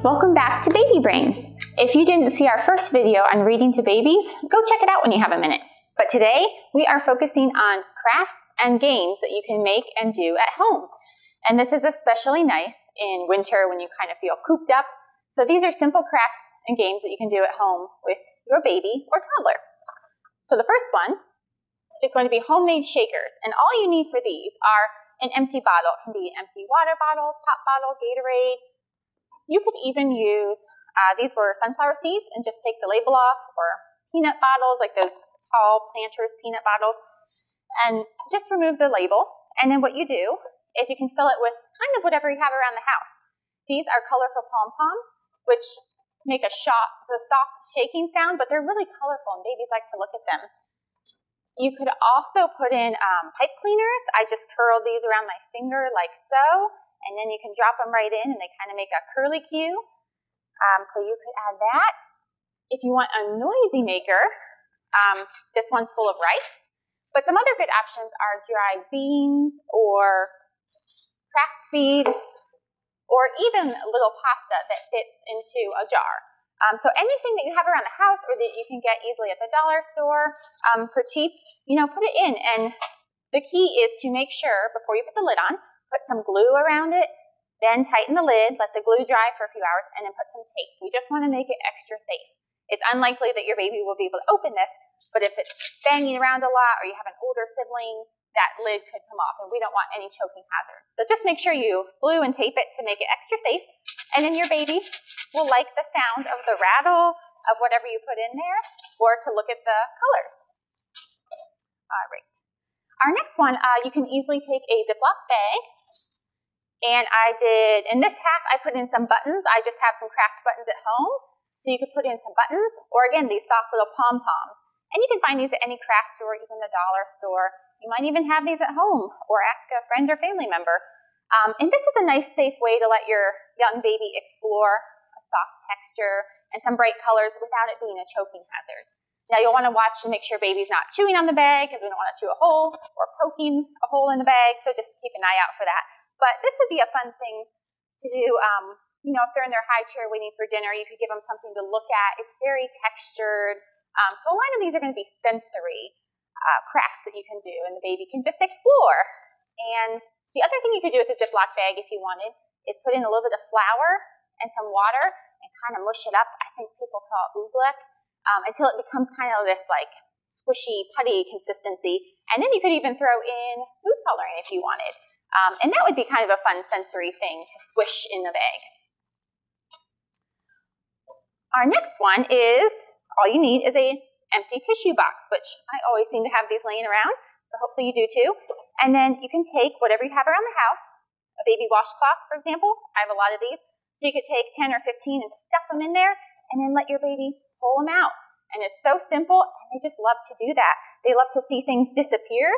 Welcome back to Baby Brains. If you didn't see our first video on reading to babies, go check it out when you have a minute. But today, we are focusing on crafts and games that you can make and do at home. And this is especially nice in winter when you kind of feel cooped up. So these are simple crafts and games that you can do at home with your baby or toddler. So the first one is going to be homemade shakers. And all you need for these are an empty bottle. It can be an empty water bottle, pop bottle, Gatorade. You could even use, these were sunflower seeds, and just take the label off, or peanut bottles, like those tall Planters peanut bottles, and just remove the label. And then what you do is you can fill it with kind of whatever you have around the house. These are colorful pom-poms, which make a soft shaking sound, but they're really colorful, and babies like to look at them. You could also put in pipe cleaners. I just curled these around my finger like so, and then you can drop them right in, and they kind of make a curly cue. So you could add that. If you want a noisy maker, this one's full of rice. But some other good options are dried beans or craft seeds, or even a little pasta that fits into a jar. So anything that you have around the house or that you can get easily at the dollar store for cheap, put it in. And the key is to make sure before you put the lid on, put some glue around it, then tighten the lid, let the glue dry for a few hours, and then put some tape. We just want to make it extra safe. It's unlikely that your baby will be able to open this, but if it's banging around a lot or you have an older sibling, that lid could come off, and we don't want any choking hazards. So just make sure you glue and tape it to make it extra safe, and then your baby will like the sound of the rattle of whatever you put in there, or to look at the colors. All right. Our next one, you can easily take a Ziploc bag, and in this half, I put in some buttons. I just have some craft buttons at home, so you could put in some buttons, or again, these soft little pom-poms. And you can find these at any craft store, even the dollar store. You might even have these at home, or ask a friend or family member. And this is a nice, safe way to let your young baby explore a soft texture and some bright colors without it being a choking hazard. Now you'll want to watch and make sure baby's not chewing on the bag, because we don't want to chew a hole or poking a hole in the bag, so just keep an eye out for that. But this would be a fun thing to do, if they're in their high chair waiting for dinner, you could give them something to look at. It's very textured. So a lot of these are going to be sensory crafts that you can do, and the baby can just explore. And the other thing you could do with a Ziploc bag, if you wanted, is put in a little bit of flour and some water and kind of mush it up. I think people call it oobleck, until it becomes kind of this like squishy, putty consistency. And then you could even throw in food coloring if you wanted. And that would be kind of a fun sensory thing to squish in the bag. Our next one is, all you need is an empty tissue box, which I always seem to have these laying around, so hopefully you do too. And then you can take whatever you have around the house, a baby washcloth, for example. I have a lot of these. So you could take 10 or 15 and stuff them in there, and then let your baby pull them out. And it's so simple, and they just love to do that. They love to see things disappear,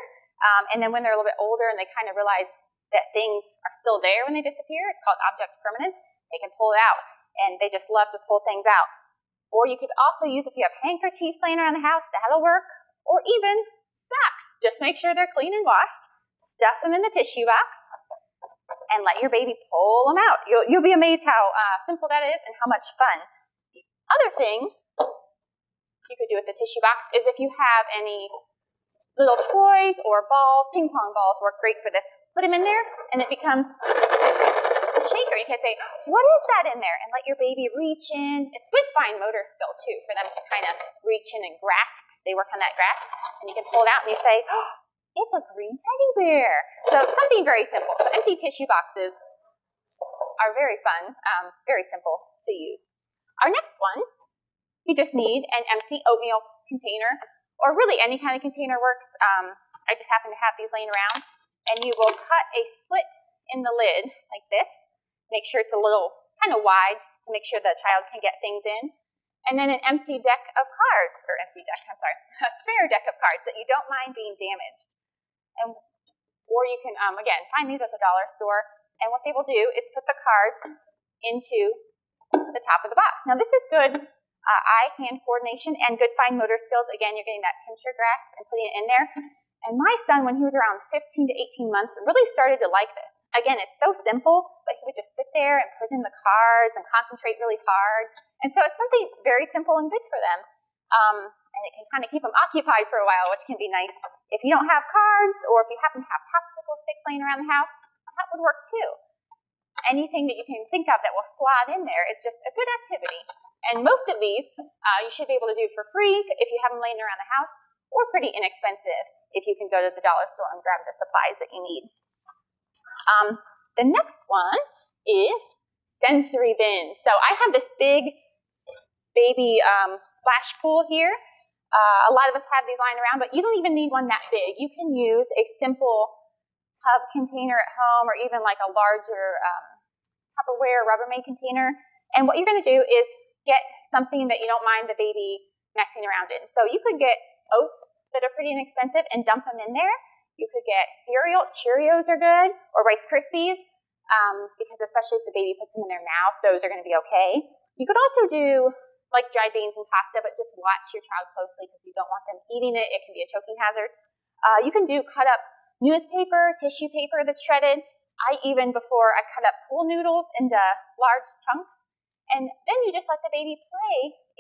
and then when they're a little bit older and they kind of realize that things are still there when they disappear, it's called object permanence, they can pull it out, and they just love to pull things out. Or you could also use, if you have handkerchiefs laying around the house, that'll work, or even socks. Just make sure they're clean and washed, stuff them in the tissue box, and let your baby pull them out. You'll be amazed how simple that is and how much fun. The other thing you could do with the tissue box is if you have any little toys or balls, ping pong balls work great for this. Put them in there, and it becomes a shaker. You can say, what is that in there? And let your baby reach in. It's good fine motor skill, too, for them to kind of reach in and grasp. They work on that grasp. And you can pull it out, and you say, oh, it's a green teddy bear. So something very simple. So empty tissue boxes are very fun, very simple to use. Our next one, you just need an empty oatmeal container, or really any kind of container works. I just happen to have these laying around. And you will cut a slit in the lid like this. Make sure it's a little kind of wide to make sure the child can get things in. And then an empty deck of cards, a spare deck of cards that you don't mind being damaged. Or you can, again, find these at the dollar store. And what they will do is put the cards into the top of the box. Now this is good eye-hand coordination and good fine motor skills. Again, you're getting that pincher grasp and putting it in there. And my son, when he was around 15 to 18 months, really started to like this. Again, it's so simple, but he would just sit there and put in the cards and concentrate really hard. And so it's something very simple and good for them. And it can kind of keep them occupied for a while, which can be nice. If you don't have cards, or if you happen to have popsicle sticks laying around the house, that would work too. Anything that you can think of that will slot in there is just a good activity. And most of these you should be able to do for free if you have them laying around the house, or pretty inexpensive if you can go to the dollar store and grab the supplies that you need. The next one is sensory bins. So I have this big baby splash pool here. A lot of us have these lying around, but you don't even need one that big. You can use a simple tub container at home, or even like a larger Tupperware Rubbermaid container. And what you're going to do is get something that you don't mind the baby messing around in. So you could get oats that are pretty inexpensive and dump them in there. You could get cereal. Cheerios are good, or Rice Krispies, because especially if the baby puts them in their mouth, those are going to be okay. You could also do like dried beans and pasta, but just watch your child closely because you don't want them eating it. It can be a choking hazard. You can do cut up newspaper, tissue paper that's shredded. Before I cut up pool noodles into large chunks, and then you just let the baby play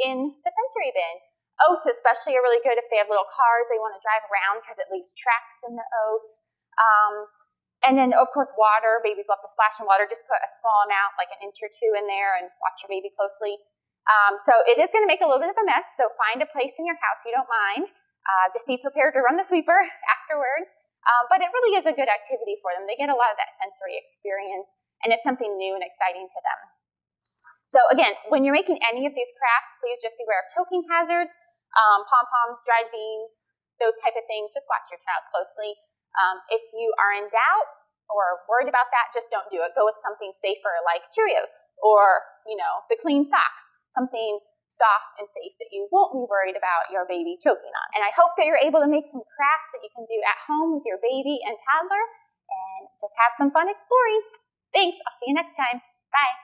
in the sensory bin. Oats especially are really good if they have little cars they want to drive around, because it leaves tracks in the oats. And then, of course, water. Babies love to splash in water. Just put a small amount, like an inch or two in there, and watch your baby closely. So it is going to make a little bit of a mess, so find a place in your house you don't mind. Just be prepared to run the sweeper afterwards. But it really is a good activity for them. They get a lot of that sensory experience, and it's something new and exciting to them. So again, when you're making any of these crafts, please just beware of choking hazards, pom-poms, dried beans, those type of things. Just watch your child closely. If you are in doubt or worried about that, just don't do it. Go with something safer like Cheerios, or, the clean socks, something soft and safe that you won't be worried about your baby choking on. And I hope that you're able to make some crafts that you can do at home with your baby and toddler, and just have some fun exploring. Thanks. I'll see you next time. Bye.